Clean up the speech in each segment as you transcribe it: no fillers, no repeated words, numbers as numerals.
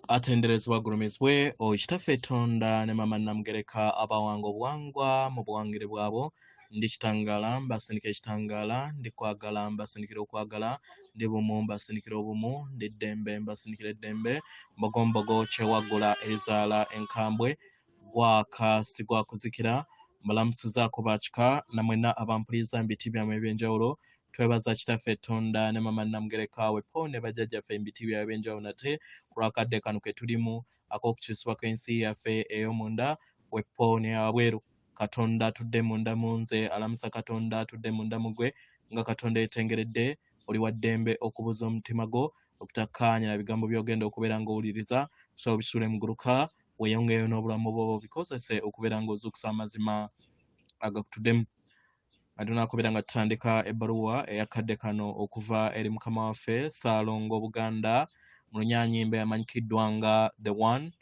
atenderezebwa agulumizibwe okitaffe Tonda ne mama Namugereka abawanga obuwangwa mu buwangire bwabo ndi kitangala mbasindikira ekitangala ndi kwagala mbasindikira okwagala ndi bumu mbasindikira obumu ndi ddembe mbasindikira eddembe mbogombogo kyewaggula ezaala enkambwe gwaka sigwakuzikira mbalamusizaako bakika namwena abampuliriza mu biti byammwe eby'enjawulo twebaza kitaffe Tonda ne mama Namugereka wepo ne bajjajjaffe mu biti byabwe eby'enjawulo nate kulwakadde kano ke tulimu ak'okukyusibwa kw'ensi yaffe ey'omunda wepo ne abweru Katonda tudde munda munze alamusa Katonda tudde munda mugwe nga Katonda etengeredde oli wa ddembe okubuza omutima gwo okutakkaanya na bigambo by'ogenda okubeera ng'owuliriza so bisule muguluka weeyongeeyo n'obulamu bwo bikozese okubeera ng'ozuukusa amazima agakutuddemu adunakubeera nga tutandika ebbaluwa eyakadde kano okuva eri mukama waffe Ssalongo Buganda mu NYANZI yamanyikiddwa nga the one.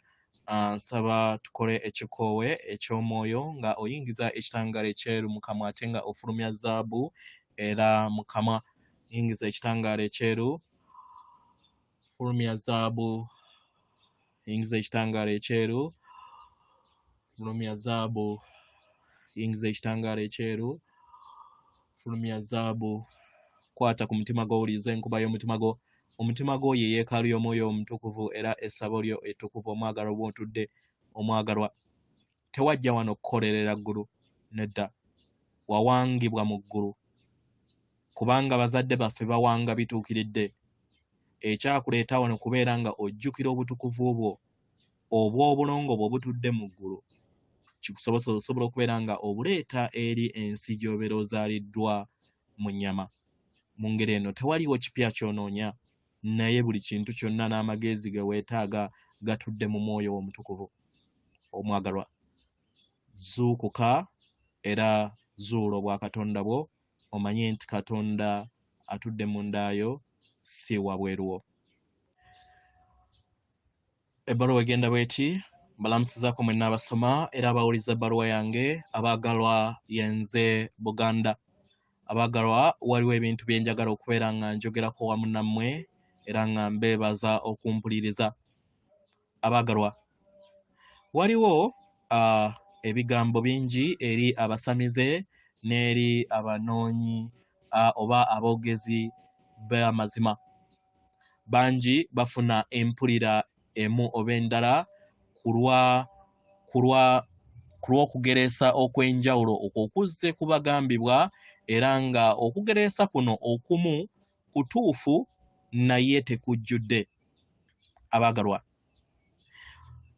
Nsaba tukole ekikoowe eky'omwoyo nga oyingiza ekitangaala ekyeru mu kamwa ate nga ofulumya zaabu era mu kamwa. Yingiza ekitangaala ekyeru, fulumya zaabu, yingiza ekitangaala ekyeru, fulumya zaabu, yingiza ekitangaala ekyeru, fulumya zaabu. Kwata ku mutima gwo, owuliriza enkuba y'omutima gwo. Omutima gwo ye yeekaalu y'omwoyo omutukuvu era essabo lyo ettukuvu. Omwagalwa bw'otudde omwagalwa tewajja wano kukolerera ggulu nedda, wawangibwa mu ggulu kubanga bazadde baffe bawanga bituukiridde. Ekyakuleeta wano kubeera nga ojjukira obutukuvu bwo obw'obulongo bwo butudde mu ggulu kikusobozesa osobola okubeera nga obuleeta eri ensi gy'obeera ozaaliddwa mu nnyama. Mu ngeri eno tewaliwo kipya ky'onoonya naye buli kintu kyonna n'amagezi ge weetaaga gatudde mu mwoyo omutukuvu. Omwagalwa, zuukuka era zuula obwa Katonda bwo omanye nti Katonda atudde mu ndaayo si wabweruwo. Ebbaluwa egenda bw'eti. Mbalamusizaako mwenna abasoma era abawuliza ebbaluwa yange abaagalwa yenze Buganda. Abaagalwa, waliwo ebintu bye njagala okubeera nga njogerako wamu nammwe era nga mbeebaza okumpuliriza. Abaagalwa, waliwo ebigambo bingi eri abasamize n'eri abanoonyi oba aboogezi b'amazima. Bangi bafuna empulira emu oba endala ku lw'okugereesa okw'enjawulo okuzze kubagambibwa era nga okugereesa kuno okumu kutuufu naye tekujjudde. Abaagalwa,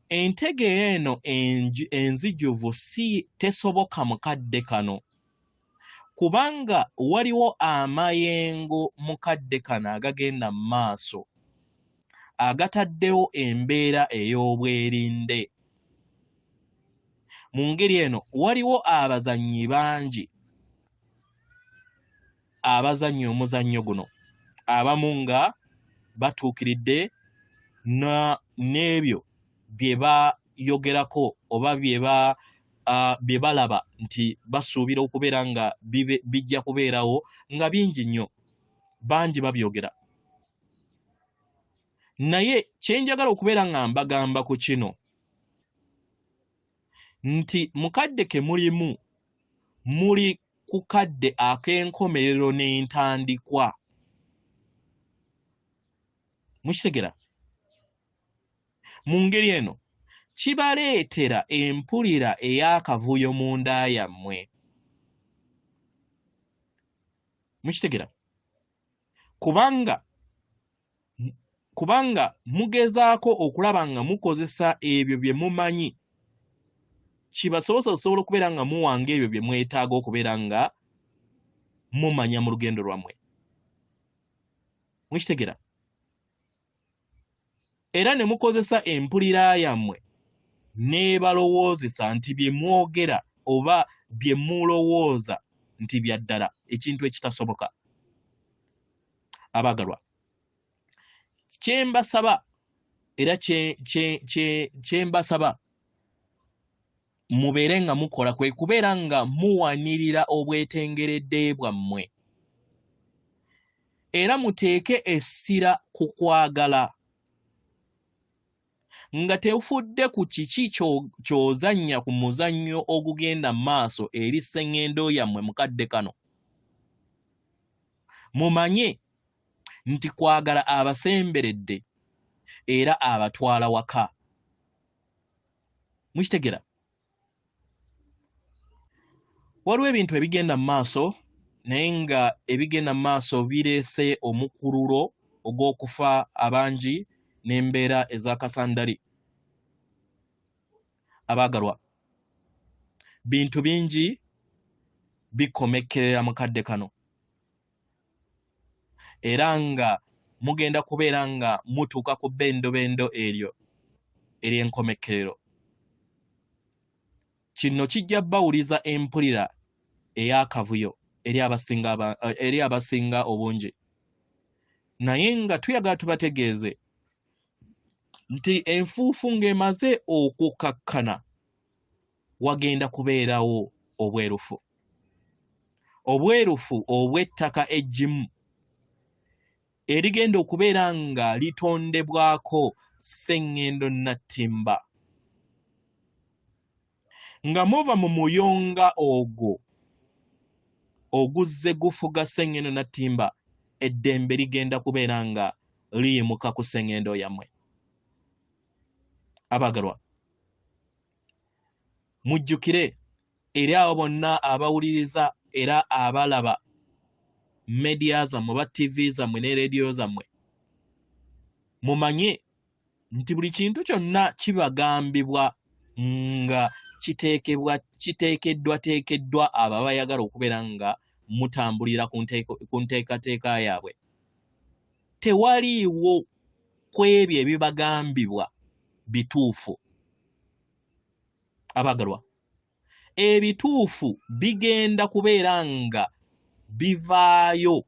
entegeera eno enzijuvu si tesoboka mu kadde kano kubanga waliwo amayengo mu kadde kano agagenda mu maaso agataddewo embeera ey'obwerinde. Mu ngeri eno waliwo abazannyi bangi abazannya omuzannyo guno, abamu nga batuukiridde n'ebyo bye bayogerako oba bye balaba nti basuubira okubeera nga bijja kubeerawo nga bingi nnyo, bangi babyogera. Naye kye njagala okubeera nga mbagamba ku kino nti mu kadde ke mulimu muli ku kadde ak'enkomerero n'entandikwa. Mukitegera? Mu ngeri eno kibaleetera empulira ey'akavuyo mu nda yammwe. Mukitegera? Kubanga mugezaako okulaba nga mukozesa ebyo bye mumanyi kibasobozesa okusobola okubeera nga muwanga ebyo bye mwetaaga okubeera nga mumanya mu lugendo lwammwe. Mukitegera? Era ne mukozesa empulira yammwe n'ebalowoozesa nti bye mwogera oba bye mulowooza nti bya ddala, ekintu ekitasoboka. Abaagalwa, kye mbasaba era kye mbasaba mubeere nga mukola kwe kubeera nga muwanirira obwetengeredde bwammwe era muteeke essira ku kwagala. nga tefudde ku kiki ky'ozannya ku muzannyo ogugenda maaso eri sseŋŋendo yammwe mukadde kano. Mumanye nti kwagala abasemberedde era abatwala waka. Mukitegera? Waliwo ebintu ebigenda mu maaso naye nga ebigenda mu maaso bireese omukululo ogw'okufa abangi n'embeera ez'akasandali. Abaagalwa, bintu bingi bikomekkerera mukadde kano era nga mugenda kubeera nga mutuuka ku bbendobendo eryo ery'enkomekkerero. Kino kijja bawuliza empulira ey'akavuyo eri abasinga obungi. Naye nga tuyagala tubategeeze nti enfuufu ng'emaze okukakkana wagenda kubeerawo obwerufu. Obwerufu obw'ettaka eggimu erigenda okubeera nga litondebwako sseŋŋendo nattimba. Nga muva mu muyonga ogwo oguzze gufuga sseŋŋendo nattimba, eddembe ligenda kubeera nga liyimuka ku sseŋŋendo yammwe. Abaagalwa, mujjukire eri abo bonna abawuliriza era abalaba media zammwe oba TV zammwe ne leediyo zammwe, mumanye nti buli kintu kyonna kibagambibwa nga kiteekeddwateekeddwa abo abayagala okubeera nga mutambulira ku nteekateeka yaabwe. Tewaliiwo ku ebyo ebibagambibwa bituufu. Abaagalwa, ebituufu bigenda kubeera nga bivaayo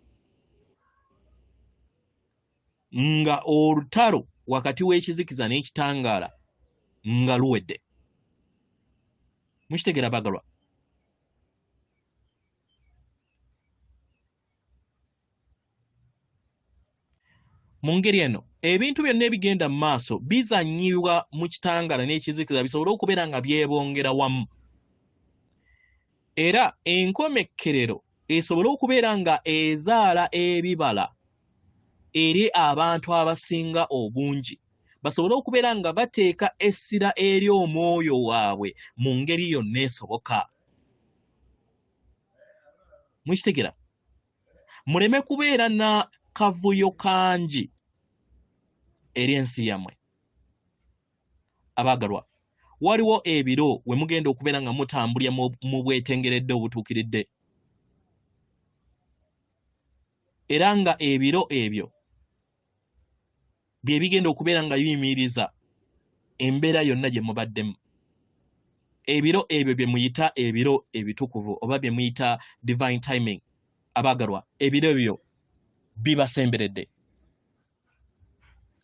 nga olutalo wakati w'ekizikiza n'ekitangaala nga luwedde. Mukitegera abaagalwa? Mu ngeri eno ebintu byonna ebigenda mu maaso bizannyibwa mu kitangaala n'ekizikiza bisobole okubeera nga byebongera wamu, era enkomekkerero esobole okubeera nga ezaala ebibala eri abantu abasinga obungi, basobole okubeera nga bateeka essira eri omwoyo waabwe mu ngeri yonna esoboka. Mukitegera? Muleme kubeera na kavuyo kangi eri ensi yammwe. Abaagalwa, waliwo ebiro we mugenda okubeera nga mutambulira mu bwetengeredde obutuukiridde, era nga ebiro ebyo bye bigenda okubeera nga biyimiriza embeera yonna gye mubaddemu. Ebiro ebyo bye muyita ebiro ebitukuvu oba bye muyita divine timing. Abaagalwa, ebiro ebyo bibasemberedde.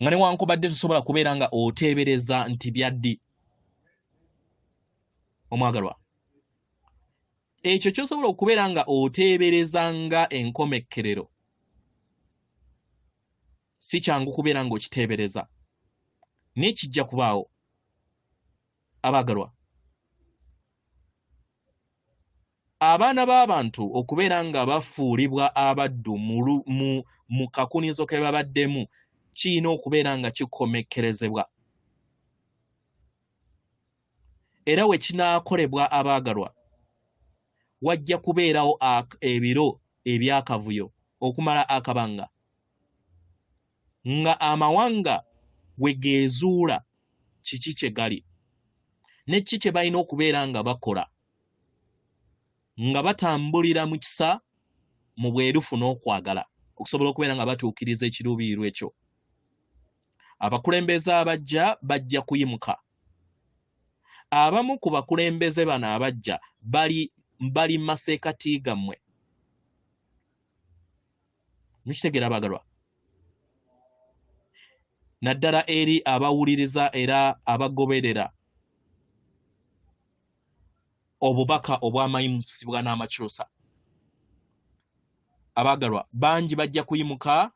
Nga newankubadde tosobola kubeera nga oteebereza nti byaddi. Omwagalwa, ekyo ky'osobola okubeera nga oteebereza nga enkomekkerero si kyangu kubeera ng'okiteebereza, naye kijja kubaawo. Abaagalwa, abaana b'abantu okubeera nga bafuulibwa abaddu mu kakunizo ke babaddemu kirina okubeera nga kikomekkerezebwa. Era we kinaakolebwa abaagalwa, wajja kubeerawo ebiro eby'akavuyo okumala akabanga, nga amawanga we geezuula kiki kye gali ne kiki kye balina okubeera nga bakola, nga batambulira mu kisa, mu bwerufu n'okwagala okusobola okubeera nga batuukiriza ekiruubirirwa ekyo. Abakulembeze abajja bajja kuyimuka. Abamu ku bakulembeze bano abajja bali maseekati gammwe. Mukitegera abaagalwa? Naddala eri abawuliriza era abagoberera obubaka obw'amayimusibwa n'amakyusa. Abaagalwa, bangi bajja kuyimuka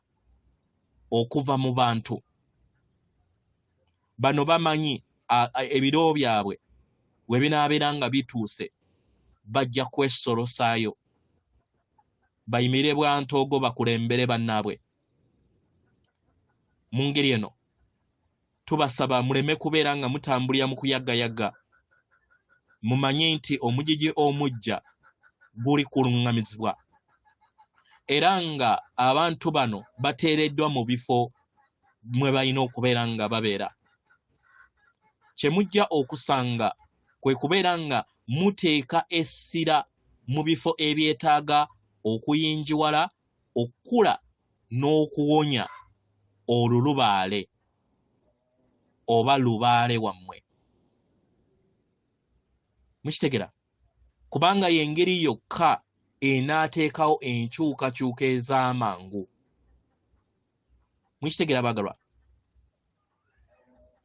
okuva mu bantu bano bamanyi ebiro byabwe we binaabeera nga bituuse bajja kwesolosaayo bayimire bwantoogo bakulembere bannaabwe. Mu ngeri eno tubasaba muleme kubeera nga mutambulira mu kuyaggayaga. Mumanye nti omugigi omujja guli kuluŋŋamizibwa era nga abantu bano bateereddwa mu bifo mwe balina okubeera nga babeera. Kye mujja okusanga kwe kubeera nga muteeka essira mu bifo ebyetaaga okuyinjiwala, okukula n'okuwonya olulubaale oba lubaale wammwe. Mukitegera? Kubanga y'engeri yokka enaateekawo enkyukakyuka ez'amangu. Mukitegera bagalwa?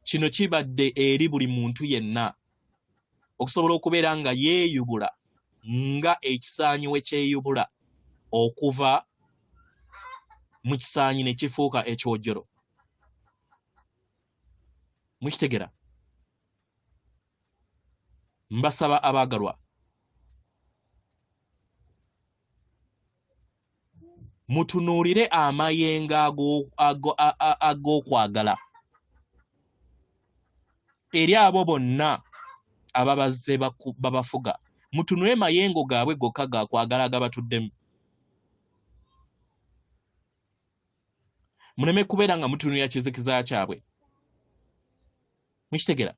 Kino kibadde eri buli muntu yenna okusobola okubeera nga yeeyubula nga ekisaanyi we kyeyubula okuva mu kisaanyi ne kifuuka ekyojero. Mukitegera? Mbasaba abaagalwa mutunuulire amayengo ag'okwagala eri abo bonna ababazze babafuga. Mutunuulire mayengo gaabwe gokka ga kwagala agabatuddemu. Muleme kubeera nga mutunuulira kizikiza kyabwe. Mukitegera?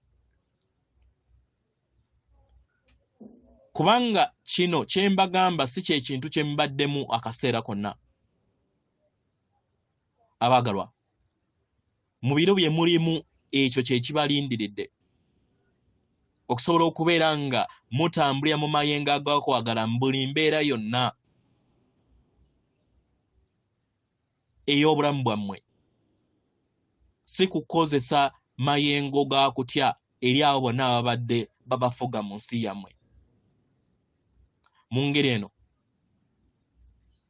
Kubanga kino kye mbagamba si kye kintu kye mbaddemu akaseera konna. Abaagalwa, mu biro bye mulimu ekyo kye kibalindiridde okusobola okubeera nga mutambulira mu mayengo ag'okwagala mu buli mbeera yonna ey'obulamu bwammwe, si kukozesa mayengo ga kutya eri abo bonna ababadde babafuga mu nsi yammwe. Mu ngeri eno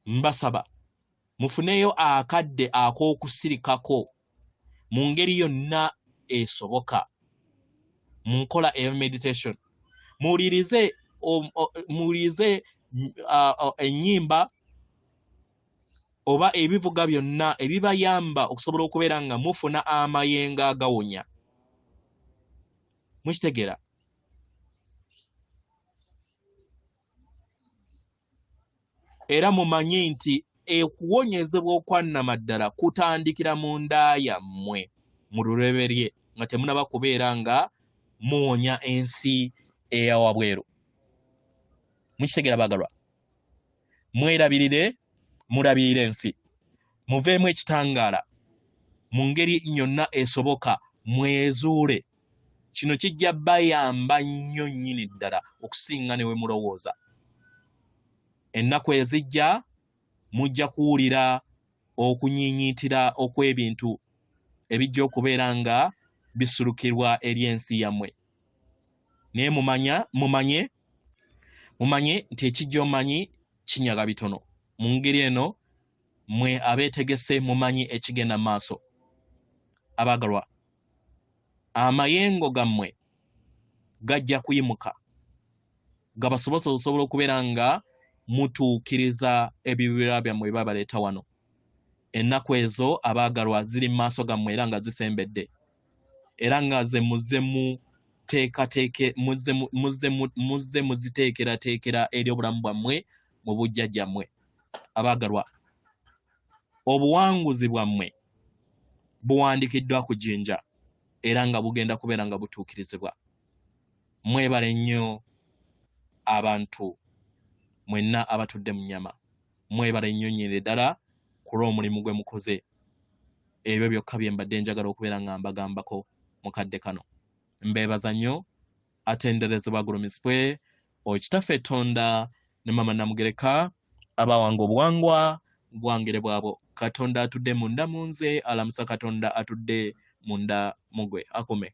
mbasaba mufuneyo akadde ak'okusirikako mu ngeri yonna esoboka mu nkola eya meditation. Muwulirize ennyimba oba ebivuga byonna ebibayamba okusobola okubeera nga mufuna amayengo agawonya. Mukitegeera? Era mumanye nti okuwonyezebwa okwannamaddala kutandikira mu nda yammwe mu lubereberye nga temunaba kubeera nga muwonya ensi eya wabweru. Mukitegeera bagalwa? Mwerabirire, mulabirire ensi, muveemu ekitangaala mu ngeri yonna esoboka, mwezuule. Kino kijja bayamba nnyo nnyini ddala okusinga ne we mulowooza. Ennaku ezijja mujja kuwulira okunyiinyiitira okw'ebintu ebijja okubeera nga bisulukirwa eri ensi yammwe. Naye mumanye nti ekijja omanyi kinyaga bitono. Mu ngeri eno mwe abeetegese mumanyi ekigenda mu maaso. Abaagalwa, amayengo gammwe gajja kuyimuka gabasobose okusobola okubeera nga mutuukiriza ebibira byammwe bye babaleeta wano. Ennaku ezo abaagalwa ziri mu maaso gammwe era nga zisembedde, era nga ze muzze muziteekerateekera eri obulamu bwammwe mu bujja gyammwe. Abaagalwa, obuwanguzi bwammwe buwandikiddwa ku jjinja era nga bugenda kubeera nga butuukirizibwa. Mwebale nnyo abantu mwenna abatudde mu nnyama, mwebale nnyo nnyini ddala ku lw'omulimu gwe mukoze. Ebyo byokka bye mbadde njagala okubeera nga mbagambako mu kadde kano. Mbeebaza nnyo, atenderezebwa agulumizibwe Kitaffe Tonda ne Mama Namugereka abawanga obuwangwa bwangere bwabo. Katonda atudde munda mu nze, alamusa Katonda atudde munda mu gwe. Akome.